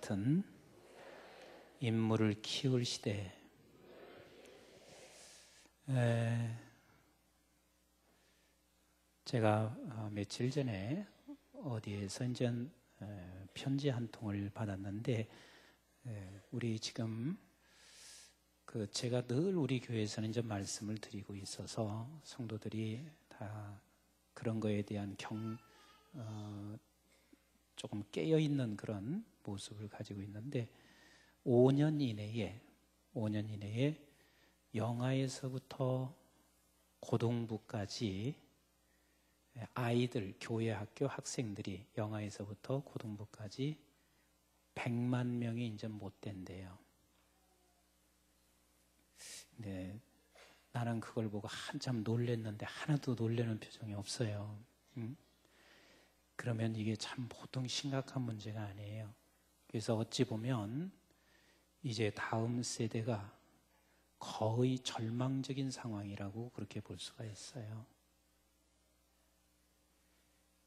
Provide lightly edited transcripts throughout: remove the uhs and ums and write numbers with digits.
같은 인물을 키울 시대. 제가 며칠 전에 어디에서 이제 편지 한 통을 받았는데, 우리 지금 제가 늘 우리 교회에서는 이제 말씀을 드리고 있어서 성도들이 다 그런 거에 대한 조금 깨어 있는 그런 모습을 가지고 있는데, 5년 이내에 영아에서부터 고등부까지 아이들, 교회 학교 학생들이 영아에서부터 고등부까지 100만 명이 이제 못 된대요. 근데 나는 그걸 보고 한참 놀랬는데 하나도 놀라는 표정이 없어요. 그러면 이게 참 보통 심각한 문제가 아니에요. 그래서 어찌 보면 이제 다음 세대가 거의 절망적인 상황이라고 그렇게 볼 수가 있어요.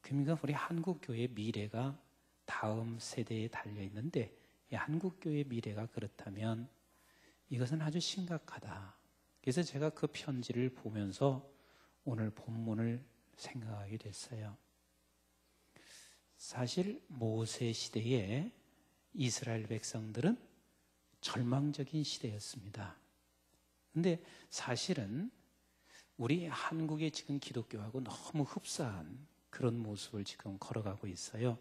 그러니까 우리 한국교회의 미래가 다음 세대에 달려있는데, 이 한국교회의 미래가 그렇다면 이것은 아주 심각하다. 그래서 제가 그 편지를 보면서 오늘 본문을 생각하게 됐어요. 사실 모세 시대에 이스라엘 백성들은 절망적인 시대였습니다. 근데 사실은 우리 한국의 지금 기독교하고 너무 흡사한 그런 모습을 지금 걸어가고 있어요.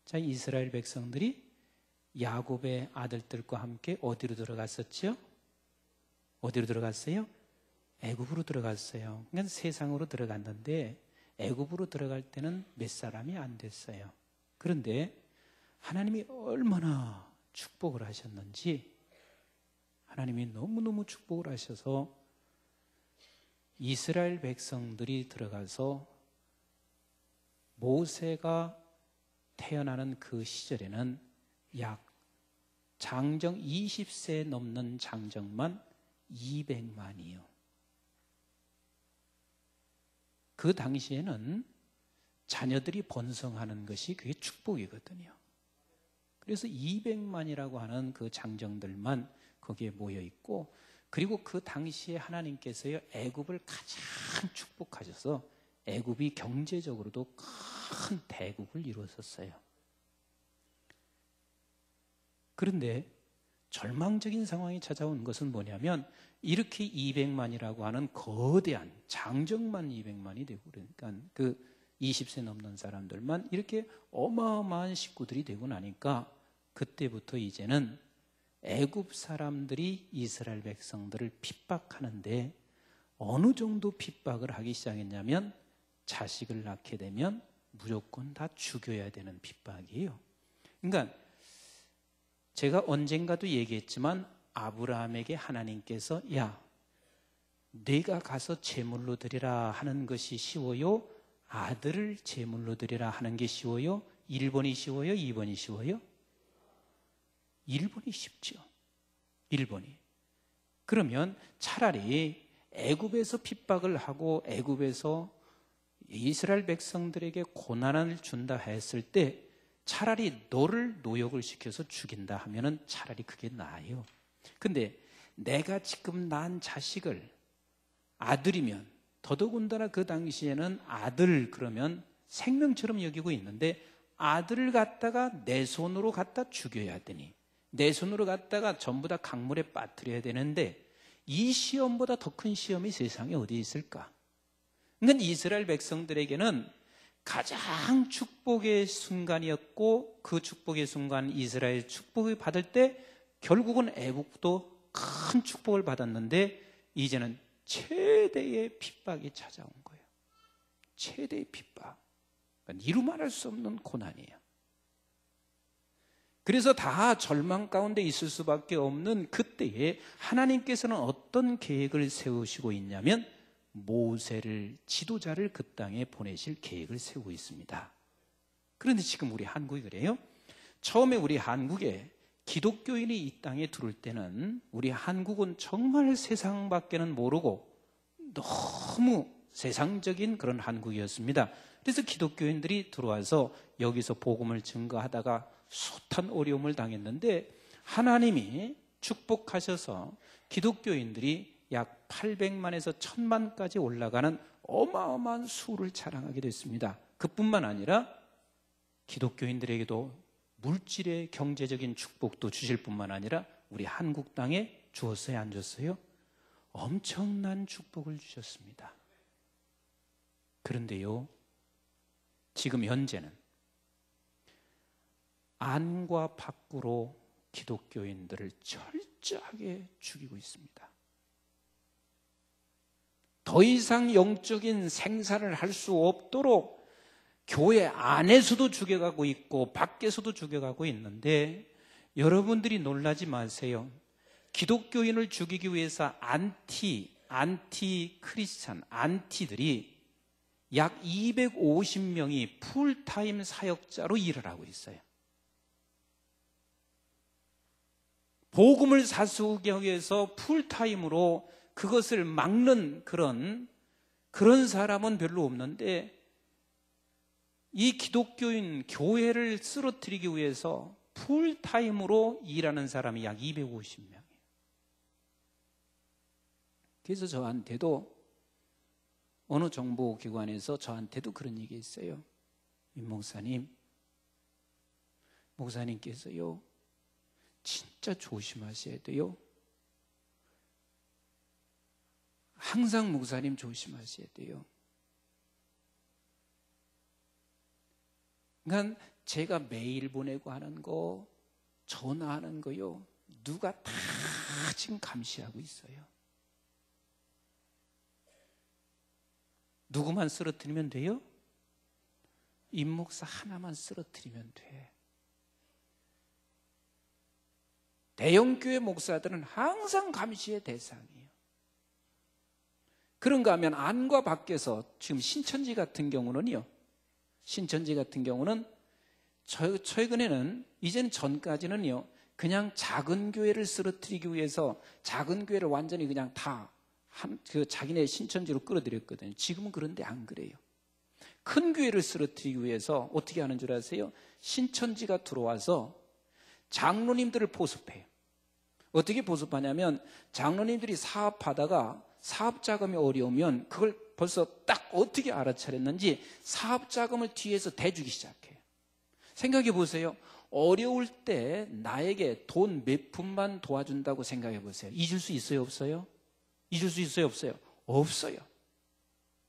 자, 이스라엘 백성들이 야곱의 아들들과 함께 어디로 들어갔었죠? 어디로 들어갔어요? 애굽으로 들어갔어요. 그러니까 세상으로 들어갔는데 애굽으로 들어갈 때는 몇 사람이 안 됐어요. 그런데 하나님이 얼마나 축복을 하셨는지, 하나님이 너무너무 축복을 하셔서 이스라엘 백성들이 들어가서 모세가 태어나는 그 시절에는 약 장정 20세 넘는 장정만 200만이요. 그 당시에는 자녀들이 번성하는 것이 그게 축복이거든요. 그래서 200만이라고 하는 그 장정들만 거기에 모여 있고, 그리고 그 당시에 하나님께서요 애굽을 가장 축복하셔서 애굽이 경제적으로도 큰 대국을 이루었었어요. 그런데 절망적인 상황이 찾아온 것은 뭐냐면, 이렇게 200만이라고 하는 거대한 장정만 200만이 되고, 그러니까 그 20세 넘는 사람들만 이렇게 어마어마한 식구들이 되고 나니까, 그때부터 이제는 애굽 사람들이 이스라엘 백성들을 핍박하는데, 어느 정도 핍박을 하기 시작했냐면, 자식을 낳게 되면 무조건 다 죽여야 되는 핍박이에요. 그러니까 제가 언젠가도 얘기했지만, 아브라함에게 하나님께서 야, 네가 가서 제물로 드리라 하는 것이 쉬워요? 아들을 제물로 드리라 하는 게 쉬워요? 1번이 쉬워요? 2번이 쉬워요? 1번이 쉽죠. 1번이. 그러면 차라리 애굽에서 핍박을 하고 애굽에서 이스라엘 백성들에게 고난을 준다 했을 때 차라리 너를 노역을 시켜서 죽인다 하면은 차라리 그게 나아요. 근데 내가 지금 낳은 자식을 아들이면, 더더군다나 그 당시에는 아들 그러면 생명처럼 여기고 있는데, 아들을 갖다가 내 손으로 갖다 죽여야 되니, 내 손으로 갖다가 전부 다 강물에 빠뜨려야 되는데, 이 시험보다 더 큰 시험이 세상에 어디 있을까? 그러니까 이스라엘 백성들에게는 가장 축복의 순간이었고, 그 축복의 순간 이스라엘 축복을 받을 때 결국은 애국도 큰 축복을 받았는데, 이제는 최대의 핍박이 찾아온 거예요. 최대의 핍박. 그러니까 이루 말할 수 없는 고난이에요. 그래서 다 절망 가운데 있을 수밖에 없는 그때에 하나님께서는 어떤 계획을 세우시고 있냐면, 모세를, 지도자를 그 땅에 보내실 계획을 세우고 있습니다. 그런데 지금 우리 한국이 그래요. 처음에 우리 한국에 기독교인이 이 땅에 들어올 때는 우리 한국은 정말 세상밖에는 모르고 너무 세상적인 그런 한국이었습니다. 그래서 기독교인들이 들어와서 여기서 복음을 증거하다가 숱한 어려움을 당했는데 하나님이 축복하셔서 기독교인들이 약 800만에서 1000만까지 올라가는 어마어마한 수를 자랑하게 됐습니다. 그뿐만 아니라 기독교인들에게도 물질의 경제적인 축복도 주실 뿐만 아니라 우리 한국 땅에 주었어요, 안 줬어요? 엄청난 축복을 주셨습니다. 그런데요, 지금 현재는 안과 밖으로 기독교인들을 철저하게 죽이고 있습니다. 더 이상 영적인 생산을 할 수 없도록 교회 안에서도 죽여가고 있고 밖에서도 죽여가고 있는데, 여러분들이 놀라지 마세요. 기독교인을 죽이기 위해서 안티 크리스찬, 안티들이 약 250명이 풀타임 사역자로 일을 하고 있어요. 복음을 사수하기 위해서 풀타임으로 그것을 막는 그런 사람은 별로 없는데, 이 기독교인 교회를 쓰러뜨리기 위해서 풀타임으로 일하는 사람이 약 250명이에요. 그래서 저한테도 어느 정보기관에서 저한테도 그런 얘기 했어요. 임 목사님께서요, 진짜 조심하셔야 돼요. 항상 목사님 조심하셔야 돼요. 그러니까 제가 메일 보내고 하는 거, 전화하는 거요, 누가 다 지금 감시하고 있어요. 누구만 쓰러뜨리면 돼요? 임 목사 하나만 쓰러뜨리면 돼. 대형교회 목사들은 항상 감시의 대상이에요. 그런가 하면 안과 밖에서 지금 신천지 같은 경우는 최근에는, 이제는 전까지는요, 그냥 작은 교회를 쓰러뜨리기 위해서 작은 교회를 완전히 그냥 다 자기네 신천지로 끌어들였거든요. 지금은 그런데 안 그래요. 큰 교회를 쓰러뜨리기 위해서 어떻게 하는 줄 아세요? 신천지가 들어와서 장로님들을 포섭해요. 어떻게 포섭하냐면, 장로님들이 사업하다가 사업 자금이 어려우면 그걸 벌써 딱 어떻게 알아차렸는지 사업 자금을 뒤에서 대주기 시작해요. 생각해 보세요. 어려울 때 나에게 돈 몇 푼만 도와준다고 생각해 보세요. 잊을 수 있어요, 없어요? 잊을 수 있어요, 없어요? 없어요.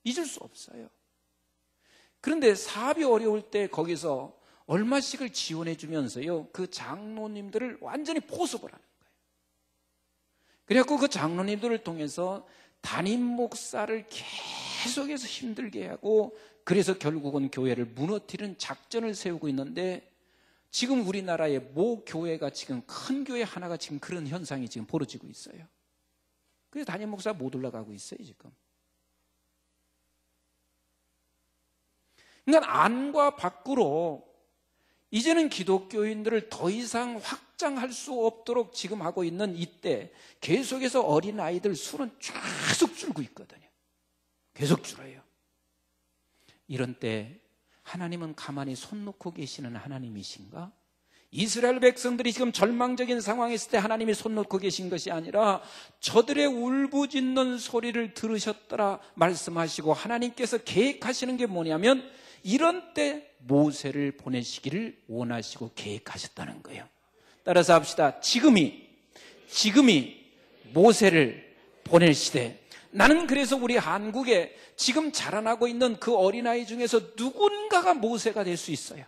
잊을 수 없어요. 그런데 사업이 어려울 때 거기서 얼마씩을 지원해 주면서요, 그 장로님들을 완전히 포섭을 하는 거예요. 그래갖고 그 장로님들을 통해서 담임 목사를 계속해서 힘들게 하고, 그래서 결국은 교회를 무너뜨리는 작전을 세우고 있는데, 지금 우리나라의 모 교회가 지금 큰 교회 하나가 지금 그런 현상이 지금 벌어지고 있어요. 그래서 담임 목사 못 올라가고 있어요, 지금. 그러니까 안과 밖으로 이제는 기독교인들을 더 이상 확장할 수 없도록 지금 하고 있는 이때 계속해서 어린아이들 수는 계속 줄고 있거든요. 계속 줄어요. 이런 때 하나님은 가만히 손 놓고 계시는 하나님이신가? 이스라엘 백성들이 지금 절망적인 상황에 있을 때 하나님이 손 놓고 계신 것이 아니라 저들의 울부짖는 소리를 들으셨더라 말씀하시고, 하나님께서 계획하시는 게 뭐냐면 이런 때 모세를 보내시기를 원하시고 계획하셨다는 거예요. 따라서 합시다. 지금이 모세를 보낼 시대. 나는 그래서 우리 한국에 지금 자라나고 있는 그 어린아이 중에서 누군가가 모세가 될 수 있어요.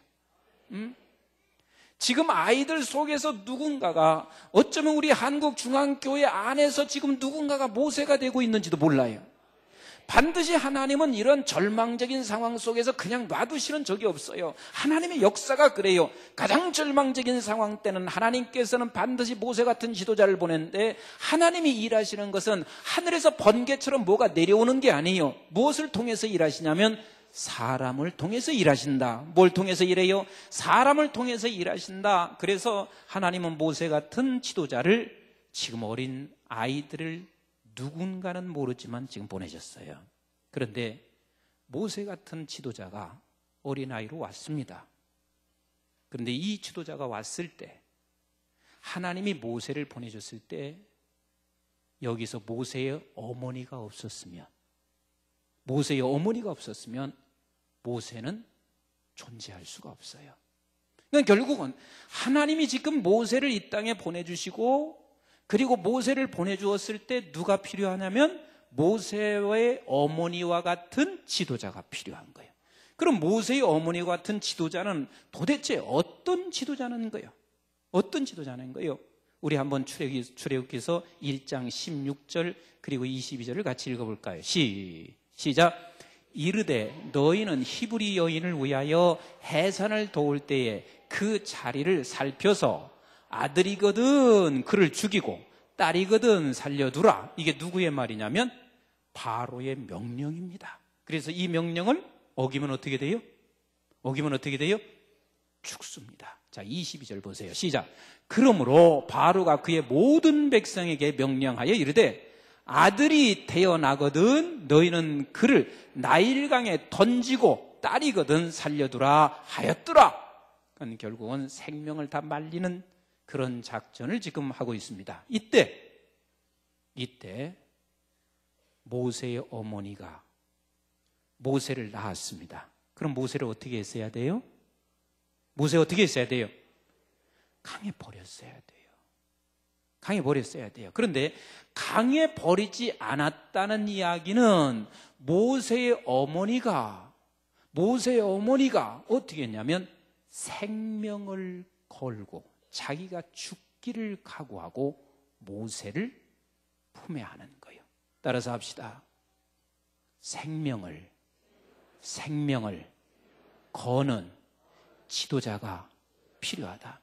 지금 아이들 속에서 누군가가, 어쩌면 우리 한국 중앙교회 안에서 지금 누군가가 모세가 되고 있는지도 몰라요. 반드시 하나님은 이런 절망적인 상황 속에서 그냥 놔두시는 적이 없어요. 하나님의 역사가 그래요. 가장 절망적인 상황 때는 하나님께서는 반드시 모세 같은 지도자를 보내는데, 하나님이 일하시는 것은 하늘에서 번개처럼 뭐가 내려오는 게 아니에요. 무엇을 통해서 일하시냐면 사람을 통해서 일하신다. 뭘 통해서 일해요? 사람을 통해서 일하신다. 그래서 하나님은 모세 같은 지도자를, 지금 어린 아이들을 누군가는 모르지만 지금 보내셨어요. 그런데 모세 같은 지도자가 어린아이로 왔습니다. 그런데 이 지도자가 왔을 때, 하나님이 모세를 보내줬을 때 여기서 모세의 어머니가 없었으면, 모세는 존재할 수가 없어요. 그러니까 결국은 하나님이 지금 모세를 이 땅에 보내주시고, 그리고 모세를 보내주었을 때 누가 필요하냐면 모세의 어머니와 같은 지도자가 필요한 거예요. 그럼 모세의 어머니와 같은 지도자는 도대체 어떤 지도자는 거예요? 어떤 지도자는 거예요? 우리 한번 출애굽기서 1장 16절 그리고 22절을 같이 읽어볼까요? 시작. 이르되 너희는 히브리 여인을 위하여 해산을 도울 때에 그 자리를 살펴서 아들이거든 그를 죽이고 딸이거든 살려두라. 이게 누구의 말이냐면 바로의 명령입니다. 그래서 이 명령을 어기면 어떻게 돼요? 죽습니다. 자, 22절 보세요. 시작. 그러므로 바로가 그의 모든 백성에게 명령하여 이르되 아들이 태어나거든 너희는 그를 나일강에 던지고 딸이거든 살려두라 하였더라. 그건 결국은 생명을 다 말리는 그런 작전을 지금 하고 있습니다. 이때 모세의 어머니가 모세를 낳았습니다. 그럼 모세를 어떻게 했어야 돼요? 강에 버렸어야 돼요. 그런데 강에 버리지 않았다는 이야기는 모세의 어머니가 어떻게 했냐면 생명을 걸고 자기가 죽기를 각오하고 모세를 품에 안은 거예요. 따라서 합시다. 생명을 거는 지도자가 필요하다.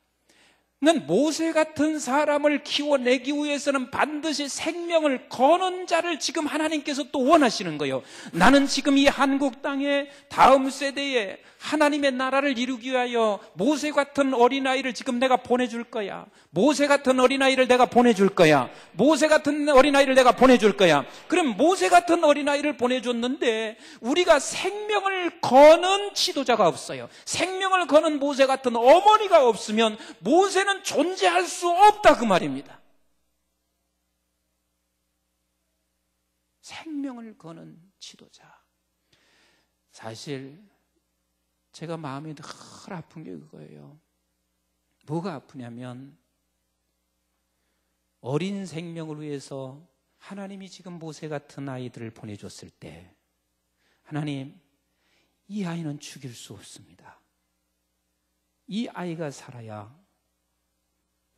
그러니까 모세 같은 사람을 키워내기 위해서는 반드시 생명을 거는 자를 지금 하나님께서 또 원하시는 거예요. 나는 지금 이 한국 땅에 다음 세대에 하나님의 나라를 이루기 위하여 모세 같은 어린아이를 지금 내가 보내줄 거야. 모세 같은 어린아이를 내가 보내줄 거야. 그럼 모세 같은 어린아이를 보내줬는데 우리가 생명을 거는 지도자가 없어요. 생명을 거는 모세 같은 어머니가 없으면 모세는 존재할 수 없다 그 말입니다. 생명을 거는 지도자. 사실 제가 마음이 늘 아픈 게 그거예요. 뭐가 아프냐면 어린 생명을 위해서 하나님이 지금 모세 같은 아이들을 보내줬을 때 하나님, 이 아이는 죽일 수 없습니다. 이 아이가 살아야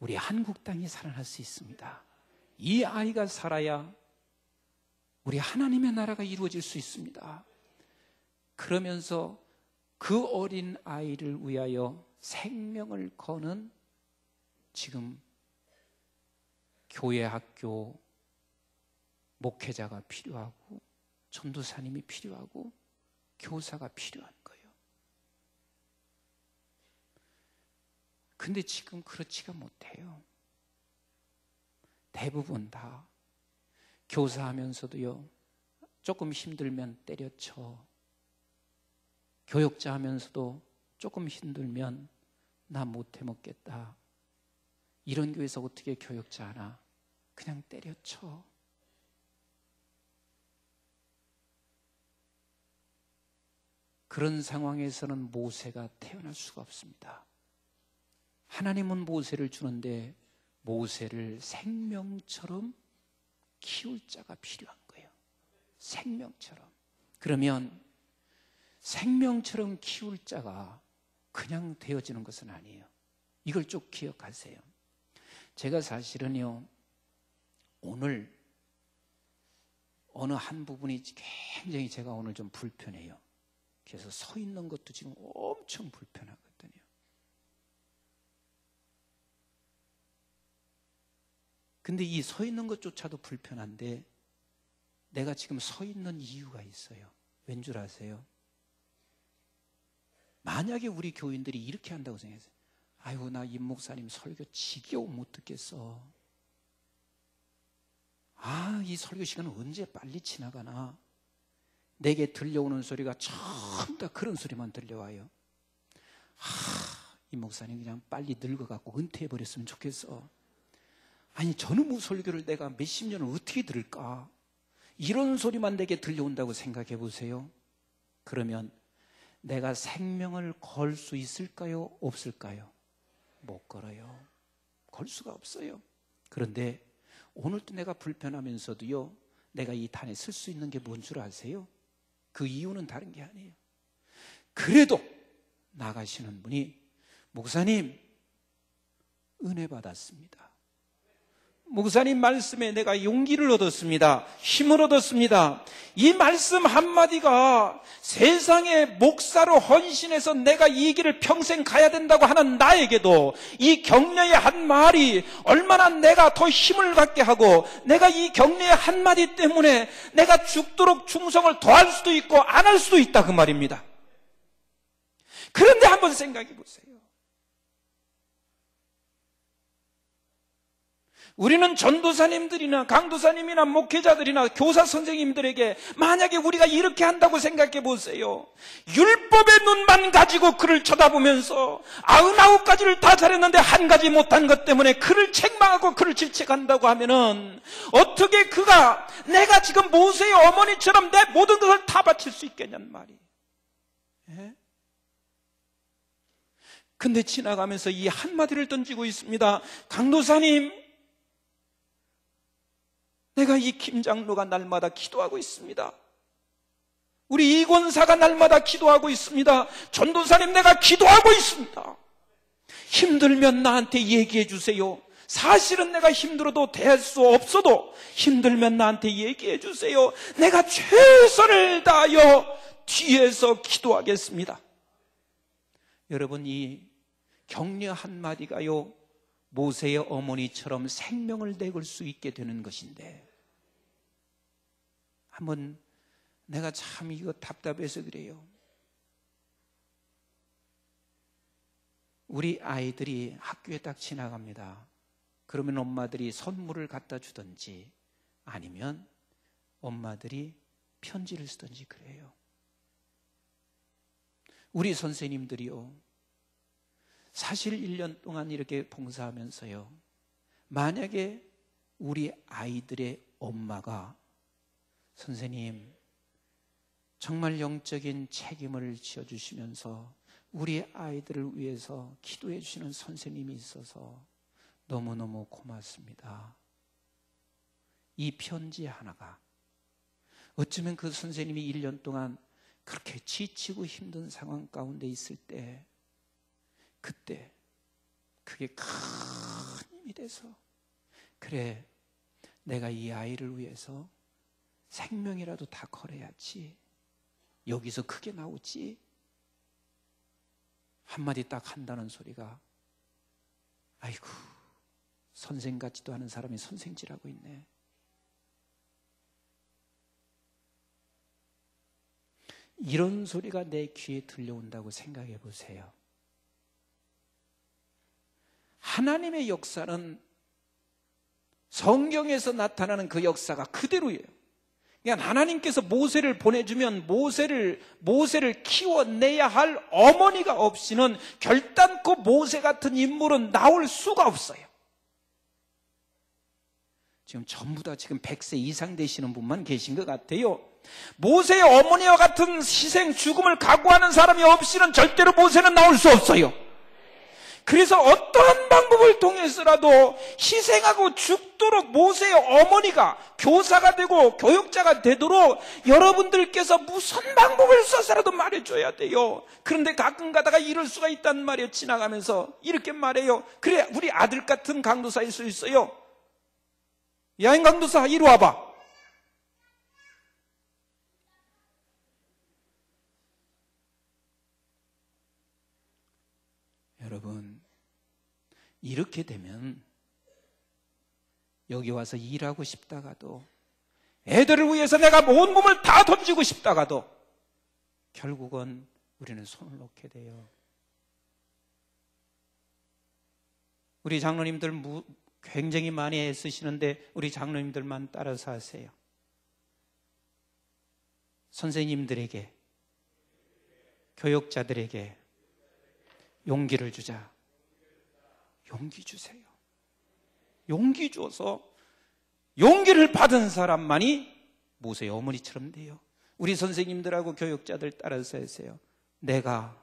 우리 한국 땅이 살아날 수 있습니다. 이 아이가 살아야 우리 하나님의 나라가 이루어질 수 있습니다. 그러면서 그 어린 아이를 위하여 생명을 거는 지금 교회 학교 목회자가 필요하고 전도사님이 필요하고 교사가 필요한 거예요. 근데 지금 그렇지가 못해요. 대부분 다 교사하면서도요, 조금 힘들면 때려쳐. 교육자 하면서도 조금 힘들면 나 못해 먹겠다. 이런 교회에서 어떻게 교육자 하나? 그냥 때려쳐. 그런 상황에서는 모세가 태어날 수가 없습니다. 하나님은 모세를 주는데 모세를 생명처럼 키울 자가 필요한 거예요. 생명처럼. 그러면 생명처럼 키울 자가 그냥 되어지는 것은 아니에요. 이걸 쭉 기억하세요. 제가 사실은요, 오늘 어느 한 부분이 굉장히 제가 오늘 좀 불편해요. 그래서 서 있는 것도 지금 엄청 불편하거든요. 근데 이 서 있는 것조차도 불편한데 내가 지금 서 있는 이유가 있어요. 왠 줄 아세요? 만약에 우리 교인들이 이렇게 한다고 생각했어요. 아이고, 나 임 목사님 설교 지겨워 못 듣겠어. 이 설교 시간은 언제 빨리 지나가나. 내게 들려오는 소리가 전부 다 그런 소리만 들려와요. 이 목사님 그냥 빨리 늙어갖고 은퇴해버렸으면 좋겠어. 아니 저놈의 설교를 내가 몇십 년을 어떻게 들을까? 이런 소리만 내게 들려온다고 생각해 보세요. 그러면 내가 생명을 걸 수 있을까요? 없을까요? 못 걸어요. 걸 수가 없어요. 그런데 오늘도 내가 불편하면서도요, 내가 이 단에 쓸 수 있는 게 뭔 줄 아세요? 그 이유는 다른 게 아니에요. 그래도 나가시는 분이 목사님 은혜 받았습니다. 목사님 말씀에 내가 용기를 얻었습니다. 힘을 얻었습니다. 이 말씀 한마디가 세상에 목사로 헌신해서 내가 이 길을 평생 가야 된다고 하는 나에게도 이 격려의 한말이 얼마나 내가 더 힘을 갖게 하고, 내가 이 격려의 한마디 때문에 내가 죽도록 충성을 더할 수도 있고 안 할 수도 있다, 그 말입니다. 그런데 한번 생각해 보세요. 우리는 전도사님들이나 강도사님이나 목회자들이나 교사 선생님들에게 만약에 우리가 이렇게 한다고 생각해 보세요. 율법의 눈만 가지고 그를 쳐다보면서 99가지를 다 잘했는데 한 가지 못한 것 때문에 그를 책망하고 그를 질책한다고 하면은 어떻게 그가 내가 지금 모세의 어머니처럼 내 모든 것을 다 바칠 수 있겠냐는 말이. 예? 근데 지나가면서 이 한마디를 던지고 있습니다. 강도사님, 내가 이 김장로가 날마다 기도하고 있습니다. 우리 이권사가 날마다 기도하고 있습니다. 전도사님, 내가 기도하고 있습니다. 힘들면 나한테 얘기해 주세요. 사실은 내가 힘들어도 대할 수 없어도 힘들면 나한테 얘기해 주세요. 내가 최선을 다하여 뒤에서 기도하겠습니다. 여러분, 이 격려 한마디가요, 모세의 어머니처럼 생명을 내걸 수 있게 되는 것인데, 한번 내가 참 이거 답답해서 그래요. 우리 아이들이 학교에 딱 지나갑니다. 그러면 엄마들이 선물을 갖다 주든지 아니면 엄마들이 편지를 쓰든지 그래요. 우리 선생님들이요, 사실 1년 동안 이렇게 봉사하면서요, 만약에 우리 아이들의 엄마가 선생님 정말 영적인 책임을 지어주시면서 우리 아이들을 위해서 기도해 주시는 선생님이 있어서 너무너무 고맙습니다. 이 편지 하나가 어쩌면 그 선생님이 1년 동안 그렇게 지치고 힘든 상황 가운데 있을 때, 그때 그게 큰 힘이 돼서, 그래, 내가 이 아이를 위해서 생명이라도 다 걸어야지, 여기서 크게 나오지, 한마디 딱 한다는 소리가, 아이고 선생 같지도 않은 사람이 선생질하고 있네. 이런 소리가 내 귀에 들려온다고 생각해 보세요. 하나님의 역사는 성경에서 나타나는 그 역사가 그대로예요. 그러니까 하나님께서 모세를 보내주면 모세를 키워내야 할 어머니가 없이는 결단코 모세 같은 인물은 나올 수가 없어요. 지금 전부 다 지금 100세 이상 되시는 분만 계신 것 같아요. 모세의 어머니와 같은 희생, 죽음을 각오하는 사람이 없이는 절대로 모세는 나올 수 없어요. 그래서 어떠한 방법을 통해서라도 희생하고 죽도록 모세의 어머니가 교사가 되고 교육자가 되도록 여러분들께서 무슨 방법을 써서라도 말해줘야 돼요. 그런데 가끔 가다가 이럴 수가 있단 말이에요. 지나가면서 이렇게 말해요. 그래, 우리 아들 같은 강도사일 수 있어요. 야인 강도사 이리 와봐. 여러분, 이렇게 되면 여기 와서 일하고 싶다가도, 애들을 위해서 내가 온 몸을 다 던지고 싶다가도 결국은 우리는 손을 놓게 돼요. 우리 장로님들 굉장히 많이 애쓰시는데 우리 장로님들만 따라서 하세요. 선생님들에게, 교육자들에게, 용기를 주자. 용기 주세요. 용기 줘서 용기를 받은 사람만이 모세의 어머니처럼 돼요. 우리 선생님들하고 교육자들 따라서 하세요. 내가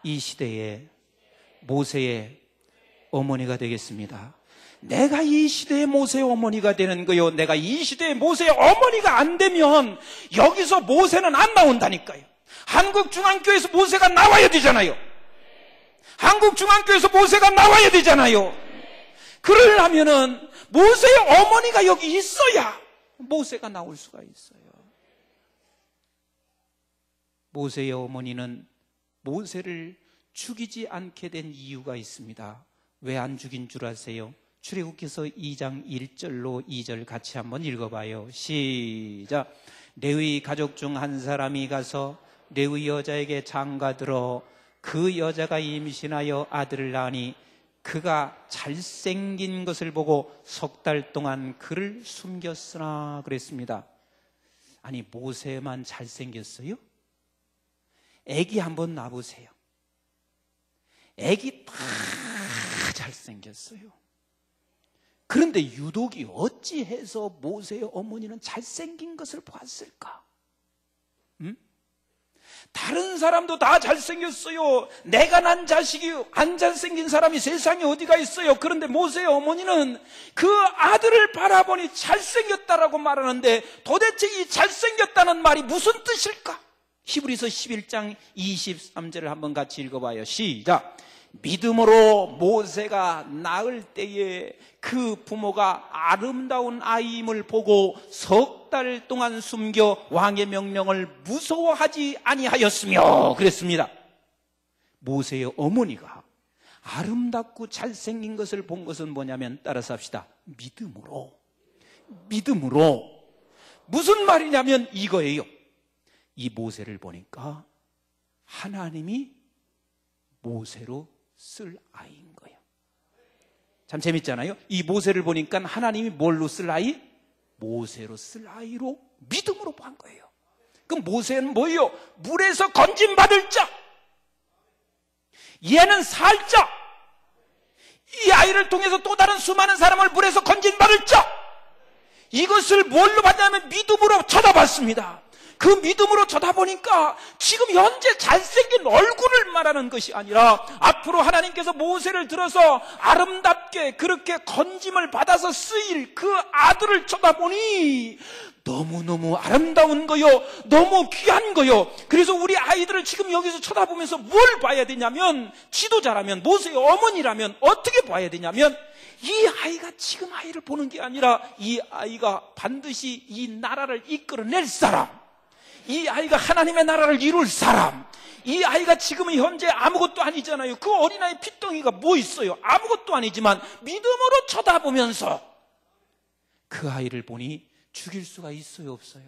이 시대에 모세의 어머니가 되겠습니다. 내가 이 시대의 모세의 어머니가 되는 거요. 내가 이 시대의 모세의 어머니가 안 되면 여기서 모세는 안 나온다니까요. 한국중앙교회에서 모세가 나와야 되잖아요. 한국중앙교회에서 모세가 나와야 되잖아요. 그러려면은 모세의 어머니가 여기 있어야 모세가 나올 수가 있어요. 모세의 어머니는 모세를 죽이지 않게 된 이유가 있습니다. 왜 안 죽인 줄 아세요? 출애굽기서 2장 1절로 2절 같이 한번 읽어봐요. 시작. 레위 가족 중 한 사람이 가서 레위 여자에게 장가들어 그 여자가 임신하여 아들을 낳으니 그가 잘생긴 것을 보고 3달 동안 그를 숨겼으나 그랬습니다. 아니, 모세만 잘생겼어요? 애기 한번 놔보세요. 애기 다 잘생겼어요. 그런데 유독이 어찌해서 모세의 어머니는 잘생긴 것을 보았을까? 다른 사람도 다 잘생겼어요. 내가 난 자식이 안 잘생긴 사람이 세상에 어디가 있어요. 그런데 모세의 어머니는 그 아들을 바라보니 잘생겼다라고 말하는데 도대체 이 잘생겼다는 말이 무슨 뜻일까? 히브리서 11장 23절을 한번 같이 읽어봐요. 시작. 믿음으로 모세가 낳을 때에 그 부모가 아름다운 아이임을 보고 3달 동안 숨겨 왕의 명령을 무서워하지 아니하였으며 그랬습니다. 모세의 어머니가 아름답고 잘생긴 것을 본 것은 뭐냐면 따라서 합시다. 믿음으로. 무슨 말이냐면 이거예요. 이 모세를 보니까 하나님이 모세로 쓸 아이인 거예요. 참 재밌잖아요. 이 모세를 보니까 하나님이 뭘로 쓸 아이? 모세로 쓸 아이로 믿음으로 본 거예요. 그럼 모세는 뭐예요? 물에서 건짐받을 자. 얘는 살 자. 이 아이를 통해서 또 다른 수많은 사람을 물에서 건짐받을 자. 이것을 뭘로 봤냐면 믿음으로 쳐다봤습니다. 그 믿음으로 쳐다보니까 지금 현재 잘생긴 얼굴을 말하는 것이 아니라 앞으로 하나님께서 모세를 들어서 아름답게 그렇게 건짐을 받아서 쓰일 그 아들을 쳐다보니 너무너무 아름다운 거요. 너무 귀한 거요. 그래서 우리 아이들을 지금 여기서 쳐다보면서 뭘 봐야 되냐면, 지도자라면, 모세의 어머니라면 어떻게 봐야 되냐면, 이 아이가 지금 아이를 보는 게 아니라 이 아이가 반드시 이 나라를 이끌어낼 사람, 이 아이가 하나님의 나라를 이룰 사람, 이 아이가 지금 현재 아무것도 아니잖아요. 그 어린아이 핏덩이가 뭐 있어요? 아무것도 아니지만 믿음으로 쳐다보면서 그 아이를 보니 죽일 수가 있어요, 없어요?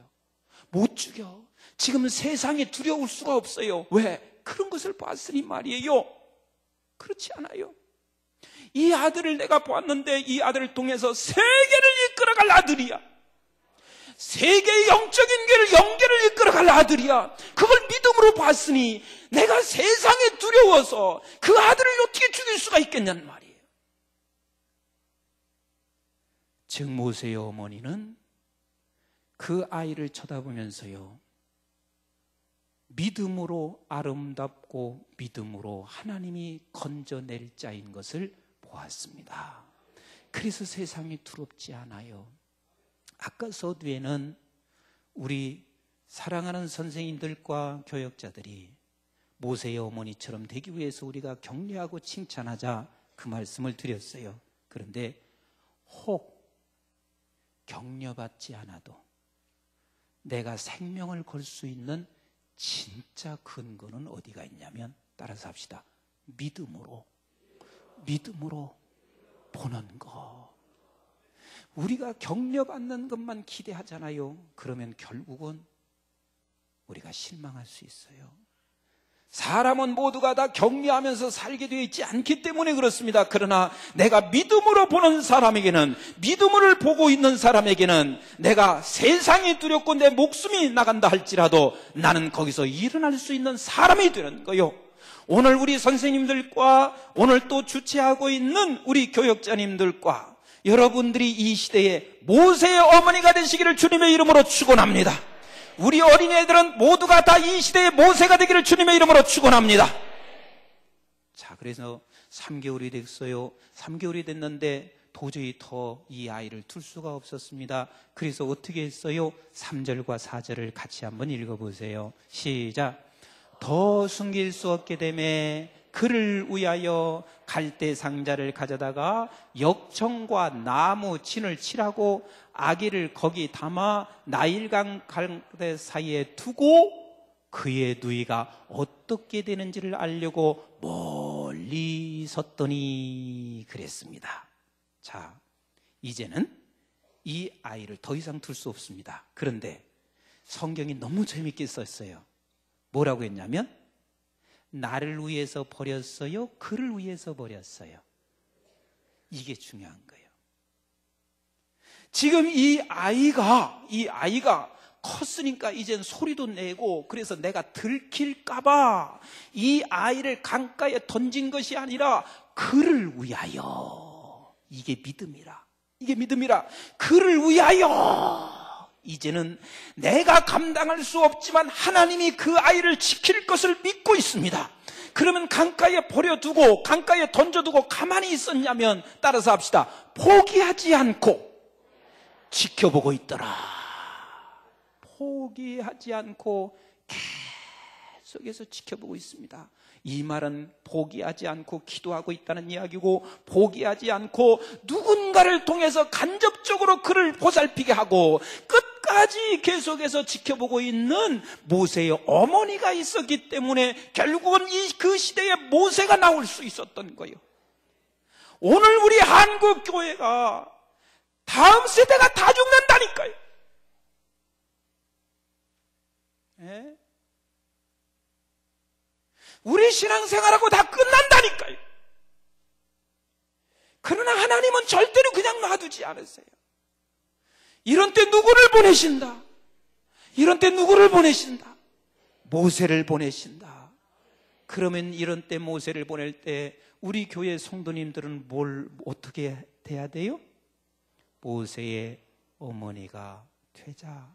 못 죽여. 지금 세상에 두려울 수가 없어요. 왜? 그런 것을 봤으니 말이에요. 그렇지 않아요. 이 아들을 내가 보았는데 이 아들을 통해서 세계를 이끌어갈 아들이야. 세계의 영적인 길을 영계를 이끌어갈 아들이야. 그걸 믿음으로 봤으니 내가 세상에 두려워서 그 아들을 어떻게 죽일 수가 있겠냐는 말이에요. 즉 모세의 어머니는 그 아이를 쳐다보면서요, 믿음으로 아름답고 믿음으로 하나님이 건져낼 자인 것을 보았습니다. 그래서 세상이 두렵지 않아요. 아까 서두에는 우리 사랑하는 선생님들과 교역자들이 모세의 어머니처럼 되기 위해서 우리가 격려하고 칭찬하자 그 말씀을 드렸어요. 그런데 혹 격려받지 않아도 내가 생명을 걸 수 있는 진짜 근거는 어디가 있냐면, 따라서 합시다. 믿음으로 보는 거. 우리가 격려받는 것만 기대하잖아요. 그러면 결국은 우리가 실망할 수 있어요. 사람은 모두가 다 격려하면서 살게 되어 있지 않기 때문에 그렇습니다. 그러나 내가 믿음으로 보는 사람에게는, 믿음을 보고 있는 사람에게는 내가 세상이 두렵고 내 목숨이 나간다 할지라도 나는 거기서 일어날 수 있는 사람이 되는 거요. 오늘 우리 선생님들과 오늘 또 주최하고 있는 우리 교역자님들과 여러분들이 이 시대에 모세의 어머니가 되시기를 주님의 이름으로 축원합니다. 우리 어린애들은 모두가 다 이 시대의 모세가 되기를 주님의 이름으로 축원합니다. 자, 그래서 3개월이 됐어요. 3개월이 됐는데 도저히 더 이 아이를 둘 수가 없었습니다. 그래서 어떻게 했어요? 3절과 4절을 같이 한번 읽어보세요. 시작. 더 숨길 수 없게 되매 그를 위하여 갈대 상자를 가져다가 역청과 나무 진을 칠하고 아기를 거기 담아 나일강 갈대 사이에 두고 그의 누이가 어떻게 되는지를 알려고 멀리 섰더니 그랬습니다. 자, 이제는 이 아이를 더 이상 둘 수 없습니다. 그런데 성경이 너무 재밌게 썼어요. 뭐라고 했냐면 나를 위해서 버렸어요? 그를 위해서 버렸어요? 이게 중요한 거예요. 지금 이 아이가 컸으니까 이젠 소리도 내고 그래서 내가 들킬까봐 이 아이를 강가에 던진 것이 아니라 그를 위하여. 이게 믿음이라. 이게 믿음이라. 그를 위하여. 이제는 내가 감당할 수 없지만 하나님이 그 아이를 지킬 것을 믿고 있습니다. 그러면 강가에 버려두고 강가에 던져두고 가만히 있었냐면 따라서 합시다. 포기하지 않고 지켜보고 있더라. 포기하지 않고 계속해서 지켜보고 있습니다. 이 말은 포기하지 않고 기도하고 있다는 이야기고 포기하지 않고 누군가를 통해서 간접적으로 그를 보살피게 하고 끝까지 계속해서 지켜보고 있는 모세의 어머니가 있었기 때문에 결국은 그 시대에 모세가 나올 수 있었던 거예요. 오늘 우리 한국 교회가 다음 세대가 다 죽는다니까요. 예? 우리 신앙생활하고 다 끝난다니까요. 그러나 하나님은 절대로 그냥 놔두지 않으세요. 이런 때 누구를 보내신다? 이런 때 누구를 보내신다? 모세를 보내신다. 그러면 이런 때 모세를 보낼 때 우리 교회 성도님들은 뭘 어떻게 돼야 돼요? 모세의 어머니가 되자.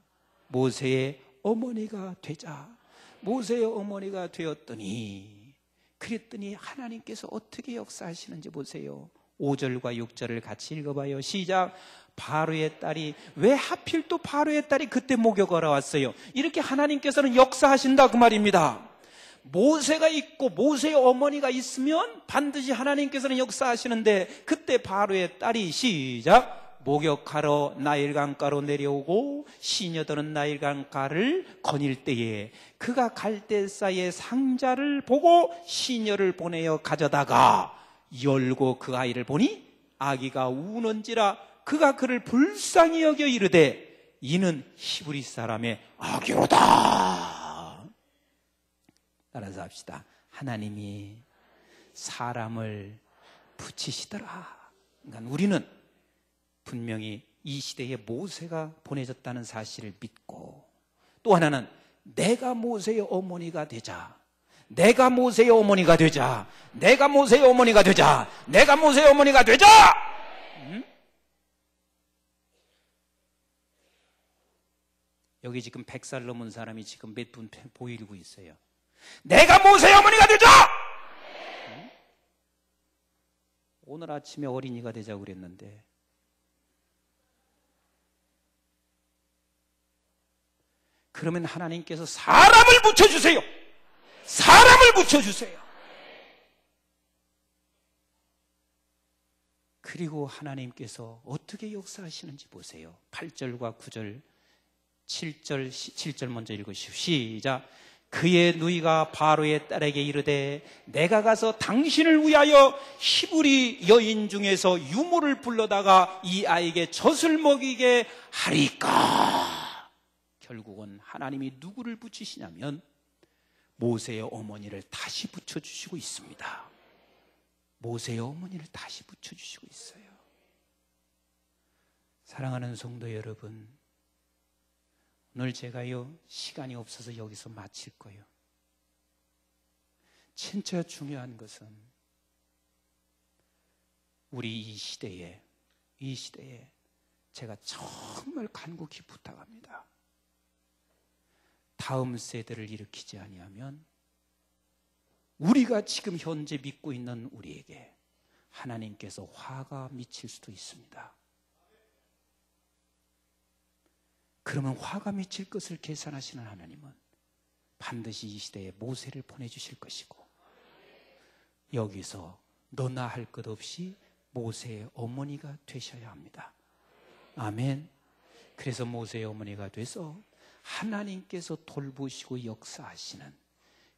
모세의 어머니가 되자. 모세의 어머니가 되었더니 그랬더니 하나님께서 어떻게 역사하시는지 보세요. 5절과 6절을 같이 읽어봐요. 시작. 바로의 딸이, 왜 하필 또 바로의 딸이 그때 목욕하러 왔어요? 이렇게 하나님께서는 역사하신다 그 말입니다. 모세가 있고 모세의 어머니가 있으면 반드시 하나님께서는 역사하시는데 그때 바로의 딸이 시작. 목욕하러 나일강가로 내려오고 시녀들은 나일강가를 거닐 때에 그가 갈대사의 상자를 보고 시녀를 보내어 가져다가 열고 그 아이를 보니 아기가 우는지라 그가 그를 불쌍히 여겨 이르되 이는 히브리 사람의 아기로다. 따라서 합시다. 하나님이 사람을 붙이시더라. 그러니까 우리는 분명히 이 시대에 모세가 보내졌다는 사실을 믿고 또 하나는 내가 모세의 어머니가 되자. 내가 모세의 어머니가 되자. 내가 모세의 어머니가 되자. 내가 모세의 어머니가 되자. 여기 지금 100살 넘은 사람이 지금 몇 분 보이고 있어요. 내가 모세의 어머니가 되자. 오늘 아침에 어린이가 되자고 그랬는데 그러면 하나님께서 사람을 붙여주세요. 사람을 붙여주세요. 그리고 하나님께서 어떻게 역사하시는지 보세요. 8절과 9절, 7절 먼저 읽으시오. 시작. 그의 누이가 바로의 딸에게 이르되 내가 가서 당신을 위하여 히브리 여인 중에서 유모를 불러다가 이 아이에게 젖을 먹이게 하리까. 결국은 하나님이 누구를 붙이시냐면 모세의 어머니를 다시 붙여주시고 있습니다. 모세의 어머니를 다시 붙여주시고 있어요. 사랑하는 성도 여러분, 오늘 제가요 시간이 없어서 여기서 마칠 거예요. 진짜 중요한 것은 우리 이 시대에 제가 정말 간곡히 부탁합니다. 다음 세대를 일으키지 아니하면 우리가 지금 현재 믿고 있는 우리에게 하나님께서 화가 미칠 수도 있습니다. 그러면 화가 미칠 것을 계산하시는 하나님은 반드시 이 시대에 모세를 보내주실 것이고, 여기서 너나 할 것 없이 모세의 어머니가 되셔야 합니다. 아멘. 그래서 모세의 어머니가 돼서 하나님께서 돌보시고 역사하시는,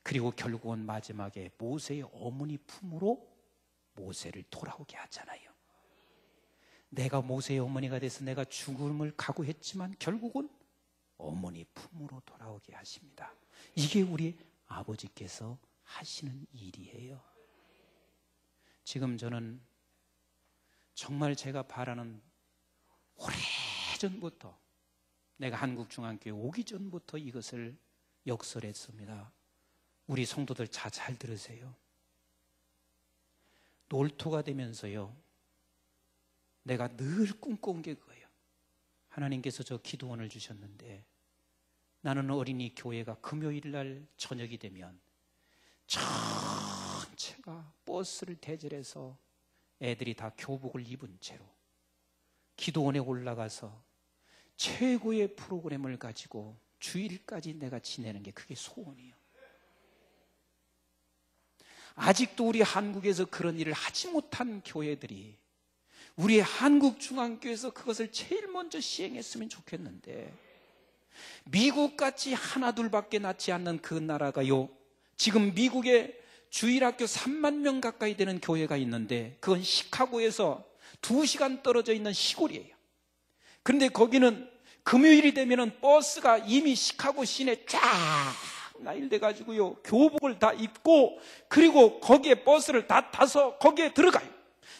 그리고 결국은 마지막에 모세의 어머니 품으로 모세를 돌아오게 하잖아요. 내가 모세의 어머니가 돼서 내가 죽음을 각오했지만 결국은 어머니 품으로 돌아오게 하십니다. 이게 우리 아버지께서 하시는 일이에요. 지금 저는 정말 제가 바라는, 오래전부터, 내가 한국중앙교회 오기 전부터 이것을 역설했습니다. 우리 성도들 잘 들으세요. 놀토가 되면서요, 내가 늘 꿈꿔온 게 그거예요. 하나님께서 저 기도원을 주셨는데 나는 어린이 교회가 금요일 날 저녁이 되면 전체가 버스를 대절해서 애들이 다 교복을 입은 채로 기도원에 올라가서 최고의 프로그램을 가지고 주일까지 내가 지내는 게 그게 소원이에요. 아직도 우리 한국에서 그런 일을 하지 못한 교회들이 우리 한국중앙교회에서 그것을 제일 먼저 시행했으면 좋겠는데, 미국같이 하나 둘밖에 낳지 않는 그 나라가요, 지금 미국에 주일학교 3만 명 가까이 되는 교회가 있는데 그건 시카고에서 2시간 떨어져 있는 시골이에요. 그런데 거기는 금요일이 되면은 버스가 이미 시카고 시내 쫙 나일돼 가지고요, 교복을 다 입고, 그리고 거기에 버스를 다 타서 거기에 들어가요.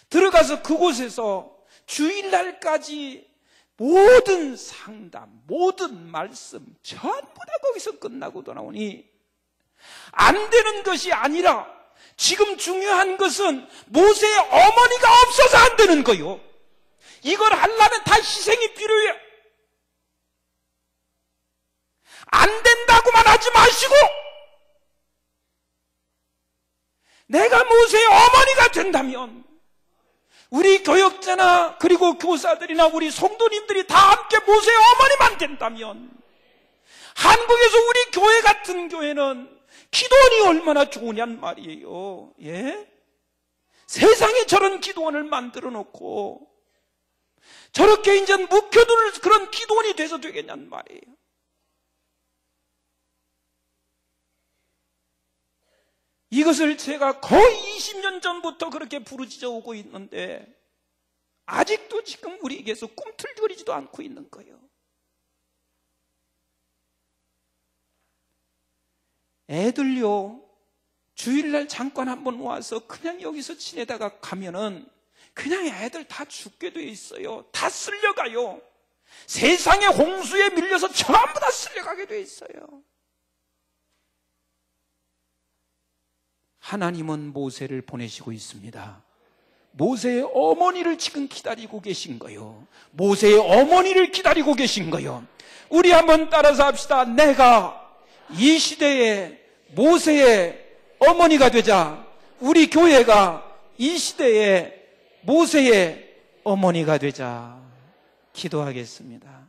들어가서 그곳에서 주일날까지 모든 상담, 모든 말씀 전부 다 거기서 끝나고 돌아오니, 안 되는 것이 아니라 지금 중요한 것은 모세의 어머니가 없어서 안 되는 거요. 이걸 하려면 다 희생이 필요해요. 안 된다고만 하지 마시고, 내가 모세의 어머니가 된다면, 우리 교역자나 그리고 교사들이나 우리 성도님들이 다 함께 모세의 어머니만 된다면, 한국에서 우리 교회 같은 교회는 기도원이 얼마나 좋으냔 말이에요. 예? 세상에 저런 기도원을 만들어 놓고 저렇게 이제 묵혀둘 그런 기도원이 돼서 되겠냔 말이에요. 이것을 제가 거의 20년 전부터 그렇게 부르짖어 오고 있는데 아직도 지금 우리에게서 꿈틀거리지도 않고 있는 거예요. 애들요, 주일날 잠깐 한번 와서 그냥 여기서 지내다가 가면은 그냥 애들 다 죽게 돼 있어요. 다 쓸려가요. 세상의 홍수에 밀려서 전부 다 쓸려가게 돼 있어요. 하나님은 모세를 보내시고 있습니다. 모세의 어머니를 지금 기다리고 계신 거요. 모세의 어머니를 기다리고 계신 거요. 우리 한번 따라서 합시다. 내가 이 시대에 모세의 어머니가 되자, 우리 교회가 이 시대에 모세의 어머니가 되자. 기도하겠습니다.